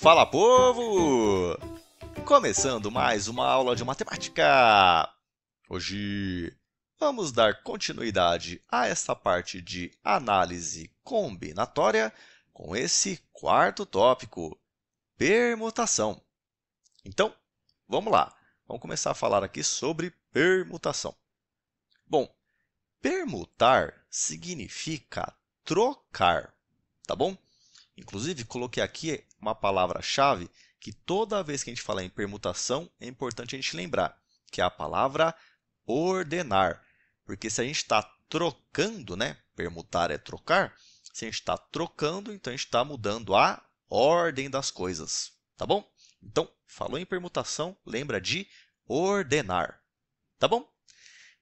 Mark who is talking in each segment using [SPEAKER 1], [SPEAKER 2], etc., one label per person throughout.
[SPEAKER 1] Fala, povo! Começando mais uma aula de matemática! Hoje vamos dar continuidade a esta parte de análise combinatória com esse quarto tópico, permutação. Então, vamos lá. Vamos começar a falar aqui sobre permutação. Bom, permutar significa trocar, tá bom? Inclusive, coloquei aqui uma palavra-chave que toda vez que a gente falar em permutação, é importante a gente lembrar, que é a palavra ordenar. Porque se a gente está trocando, né? Permutar é trocar. Se a gente está trocando, então a gente está mudando a ordem das coisas, tá bom? Então, falou em permutação, lembra de ordenar, tá bom?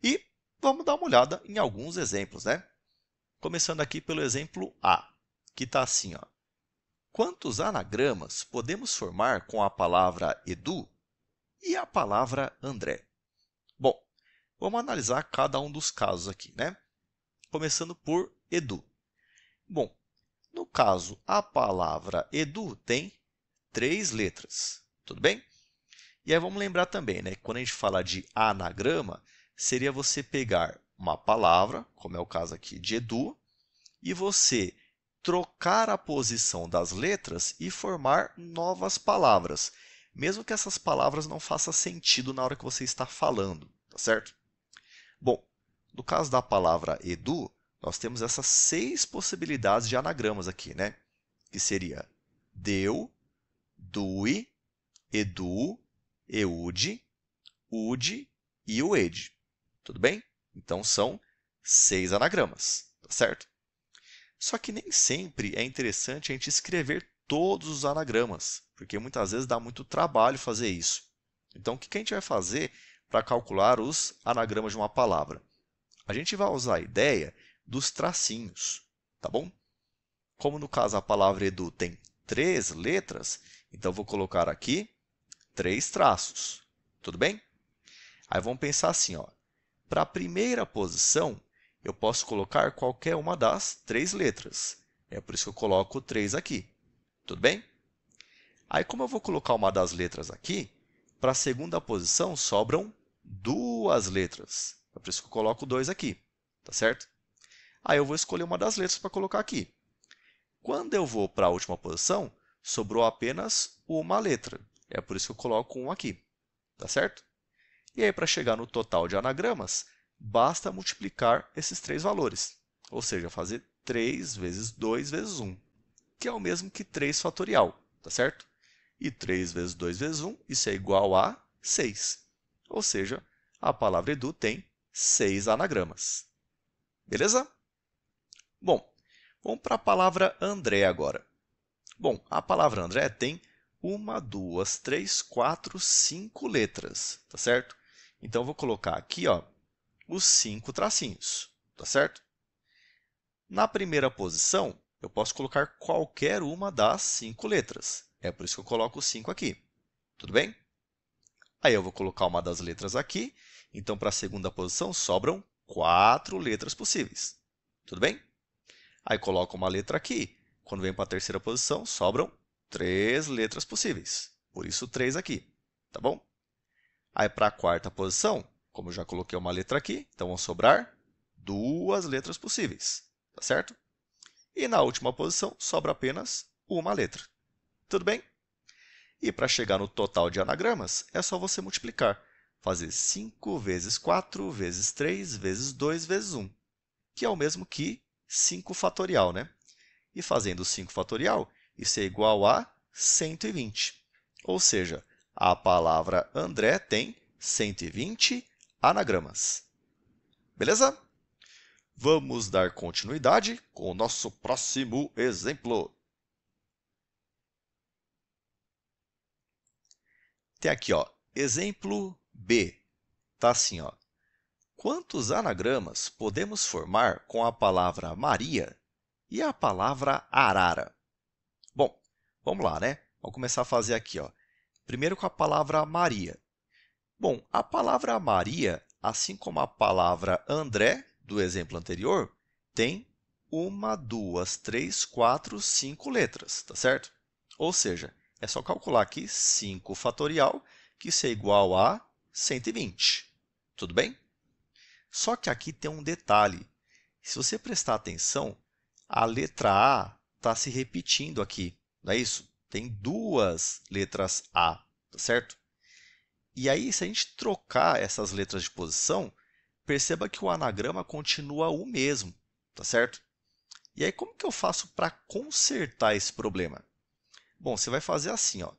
[SPEAKER 1] E vamos dar uma olhada em alguns exemplos, né? Começando aqui pelo exemplo A, que está assim, ó. Quantos anagramas podemos formar com a palavra Edu e a palavra André? Bom, vamos analisar cada um dos casos aqui, né? Começando por Edu. Bom, no caso, a palavra Edu tem 3 letras, tudo bem? E aí vamos lembrar também, né? Quando a gente fala de anagrama, seria você pegar uma palavra, como é o caso aqui de Edu, e você trocar a posição das letras e formar novas palavras, mesmo que essas palavras não façam sentido na hora que você está falando, tá certo? Bom, no caso da palavra Edu, nós temos essas 6 possibilidades de anagramas aqui, né? Que seria deu, dui, edu, eude, ude e uede. Tudo bem? Então, são 6 anagramas, tá certo? Só que nem sempre é interessante a gente escrever todos os anagramas, porque muitas vezes dá muito trabalho fazer isso. Então, o que a gente vai fazer para calcular os anagramas de uma palavra? A gente vai usar a ideia dos tracinhos, tá bom? Como no caso a palavra Edu tem 3 letras, então eu vou colocar aqui 3 traços, tudo bem? Aí vamos pensar assim, ó. Para a primeira posição, eu posso colocar qualquer uma das 3 letras. É por isso que eu coloco 3 aqui. Tudo bem? Aí, como eu vou colocar uma das letras aqui, para a segunda posição sobram 2 letras. É por isso que eu coloco 2 aqui. Tá certo? Aí eu vou escolher uma das letras para colocar aqui. Quando eu vou para a última posição, sobrou apenas uma letra. É por isso que eu coloco 1 aqui. Tá certo? E aí, para chegar no total de anagramas, basta multiplicar esses 3 valores, ou seja, fazer 3 vezes 2 vezes 1, que é o mesmo que 3 fatorial, tá certo? E 3 vezes 2 vezes 1, isso é igual a 6. Ou seja, a palavra Edu tem 6 anagramas. Beleza? Bom, vamos para a palavra André agora. Bom, a palavra André tem 1, 2, 3, 4, 5 letras, tá certo? Então, eu vou colocar aqui, ó, os 5 tracinhos, tá certo? Na primeira posição, eu posso colocar qualquer uma das 5 letras. É por isso que eu coloco o 5 aqui. Tudo bem? Aí eu vou colocar uma das letras aqui. Então, para a segunda posição, sobram 4 letras possíveis. Tudo bem? Aí coloco uma letra aqui. Quando vem para a terceira posição, sobram 3 letras possíveis. Por isso, 3 aqui. Tá bom? Aí, para a quarta posição, como eu já coloquei uma letra aqui, então vão sobrar 2 letras possíveis, tá certo? E na última posição, sobra apenas uma letra. Tudo bem? E para chegar no total de anagramas, é só você multiplicar. Fazer 5 vezes 4 vezes 3 vezes 2 vezes 1, que é o mesmo que 5 fatorial, né? E fazendo 5 fatorial, isso é igual a 120. Ou seja, a palavra André tem 120 anagramas. Beleza? Vamos dar continuidade com o nosso próximo exemplo. Tem aqui, ó, exemplo B. Está assim, ó. Quantos anagramas podemos formar com a palavra Maria e a palavra arara? Bom, vamos lá, né? Vamos começar a fazer aqui, ó. Primeiro com a palavra Maria. Bom, a palavra Maria, assim como a palavra André, do exemplo anterior, tem 1, 2, 3, 4, 5 letras, tá certo? Ou seja, É só calcular aqui 5 fatorial, que isso é igual a 120. Tudo bem? Só que aqui tem um detalhe. Se você prestar atenção, a letra A está se repetindo aqui, não é isso? Tem duas letras A, tá certo? E aí, se a gente trocar essas letras de posição, perceba que o anagrama continua o mesmo, tá certo? E aí, como que eu faço para consertar esse problema? Bom, você vai fazer assim, ó.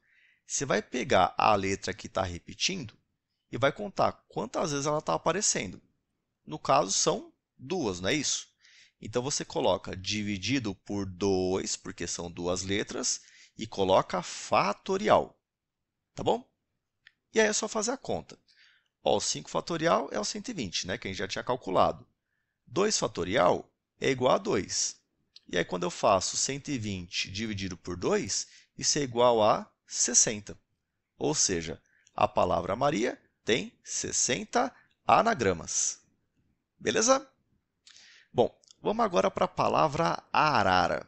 [SPEAKER 1] Você vai pegar a letra que está repetindo e vai contar quantas vezes ela está aparecendo. No caso, são duas, não é isso? Então, você coloca dividido por 2, porque são duas letras, e coloca fatorial, tá bom? E aí é só fazer a conta. Ó, o 5 fatorial é o 120, né, que a gente já tinha calculado. 2 fatorial é igual a 2. E aí, quando eu faço 120 dividido por 2, isso é igual a 60. Ou seja, a palavra Maria tem 60 anagramas. Beleza? Bom, vamos agora para a palavra arara.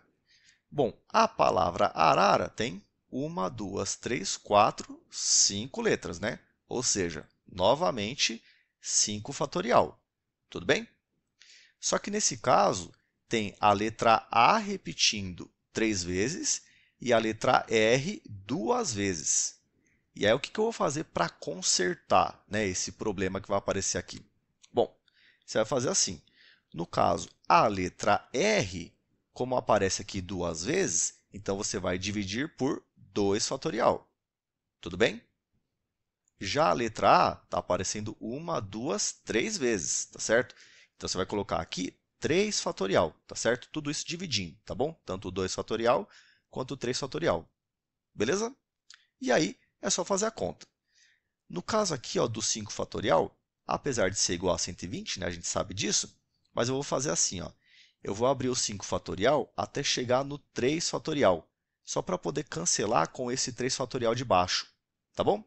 [SPEAKER 1] Bom, a palavra arara tem 1, 2, 3, 4, 5 letras, né? Ou seja, novamente, 5 fatorial. Tudo bem? Só que nesse caso, tem a letra A repetindo 3 vezes e a letra R 2 vezes. E aí, o que eu vou fazer para consertar, né, esse problema que vai aparecer aqui? Bom, você vai fazer assim. No caso, a letra R, como aparece aqui 2 vezes, então você vai dividir por 2 fatorial. Tudo bem? Já a letra A está aparecendo 1, 2, 3 vezes, tá certo? Então, você vai colocar aqui 3 fatorial, tá certo? Tudo isso dividindo, tá bom? Tanto o 2 fatorial quanto o 3 fatorial. Beleza? E aí, é só fazer a conta. No caso aqui, ó, do 5 fatorial, apesar de ser igual a 120, né, a gente sabe disso, mas eu vou fazer assim, ó. Eu vou abrir o 5 fatorial até chegar no 3 fatorial, só para poder cancelar com esse 3 fatorial de baixo, tá bom?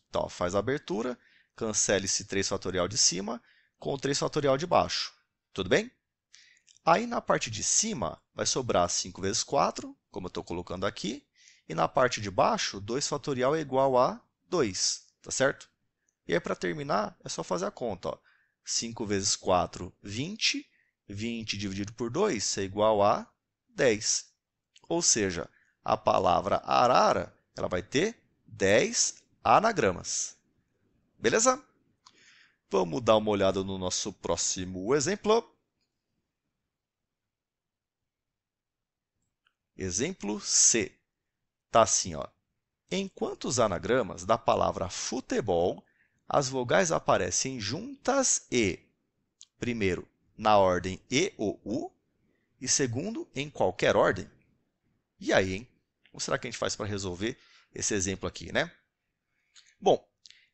[SPEAKER 1] Então, ó, faz a abertura, cancela esse 3 fatorial de cima com o 3 fatorial de baixo. Tudo bem? Aí, na parte de cima, vai sobrar 5 vezes 4, como eu estou colocando aqui, e na parte de baixo, 2 fatorial é igual a 2, tá certo? E aí, para terminar, é só fazer a conta. Ó. 5 vezes 4, 20. 20 dividido por 2 é igual a 10. Ou seja, a palavra arara ela vai ter 10 anagramas. Beleza? Vamos dar uma olhada no nosso próximo exemplo. Exemplo C. Está assim, ó. Em quantos anagramas da palavra futebol as vogais aparecem juntas e, primeiro, na ordem E ou U, e segundo, em qualquer ordem? E aí, hein? Como será que a gente faz para resolver esse exemplo aqui, né? Bom,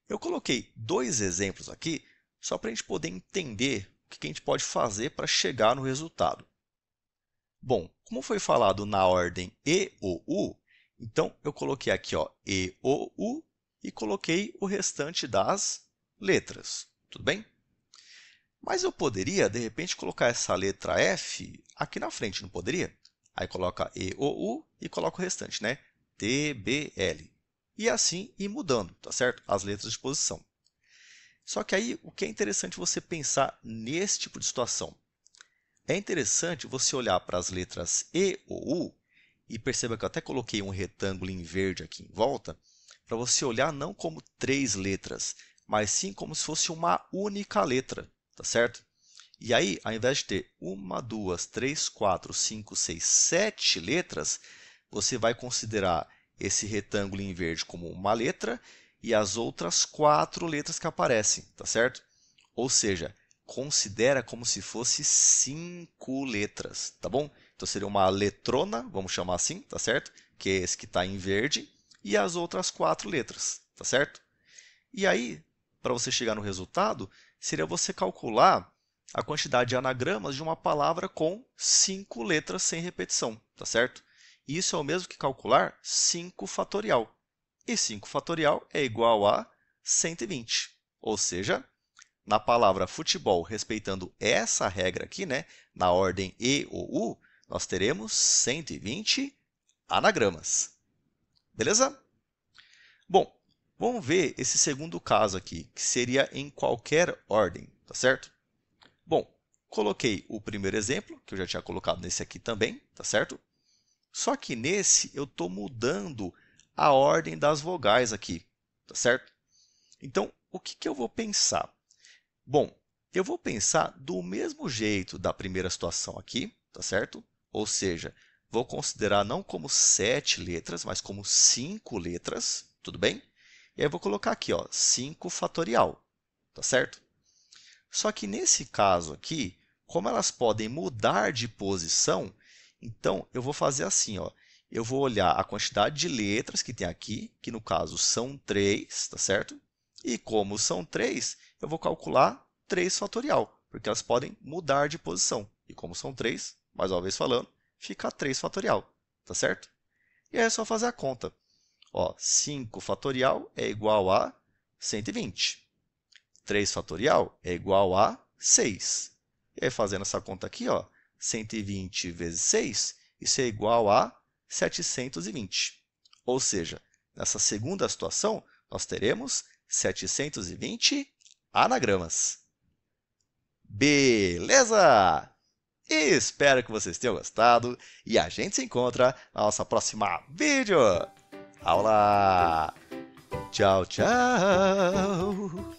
[SPEAKER 1] eu coloquei dois exemplos aqui só para a gente poder entender o que a gente pode fazer para chegar no resultado. Bom, como foi falado na ordem E ou U, então eu coloquei aqui ó, E ou U e coloquei o restante das letras. Tudo bem? Mas eu poderia, de repente, colocar essa letra F aqui na frente, não poderia? Aí coloca E ou U e coloca o restante, né? T, B, L. E assim ir mudando, tá certo? As letras de posição. Só que aí, o que é interessante você pensar nesse tipo de situação? É interessante você olhar para as letras E ou U e perceba que eu até coloquei um retângulo em verde aqui em volta, para você olhar não como 3 letras, mas sim como se fosse uma única letra, tá certo? E aí, ao invés de ter 1, 2, 3, 4, 5, 6, 7 letras, você vai considerar esse retângulo em verde como uma letra e as outras 4 letras que aparecem, tá certo? Ou seja, considera como se fosse 5 letras, tá bom? Então, seria uma letrona, vamos chamar assim, tá certo? Que é esse que está em verde, e as outras 4 letras, tá certo? E aí, para você chegar no resultado, seria você calcular a quantidade de anagramas de uma palavra com 5 letras sem repetição, tá certo? E isso é o mesmo que calcular 5 fatorial. E 5 fatorial é igual a 120. Ou seja, na palavra futebol, respeitando essa regra aqui, né, na ordem E ou U, nós teremos 120 anagramas. Beleza? Bom, vamos ver esse segundo caso aqui, que seria em qualquer ordem, tá certo? Bom, coloquei o primeiro exemplo, que eu já tinha colocado nesse aqui também, tá certo? Só que nesse eu estou mudando a ordem das vogais aqui, tá certo? Então, o que eu vou pensar? Bom, eu vou pensar do mesmo jeito da primeira situação aqui, tá certo? Ou seja, vou considerar não como 7 letras, mas como 5 letras, tudo bem? E aí eu vou colocar aqui, ó, 5 fatorial, tá certo? Só que nesse caso aqui, como elas podem mudar de posição, então eu vou fazer assim, ó. Eu vou olhar a quantidade de letras que tem aqui, que no caso são 3, tá certo? E como são 3, eu vou calcular 3 fatorial, porque elas podem mudar de posição. E como são 3, mais uma vez falando, fica 3 fatorial, tá certo? E aí é só fazer a conta. Ó, 5 fatorial é igual a 120. 3 fatorial é igual a 6. E aí, fazendo essa conta aqui, ó, 120 vezes 6, isso é igual a 720. Ou seja, nessa segunda situação, nós teremos 720 anagramas. Beleza? Espero que vocês tenham gostado e a gente se encontra na nossa próxima vídeo aula. Tchau, tchau!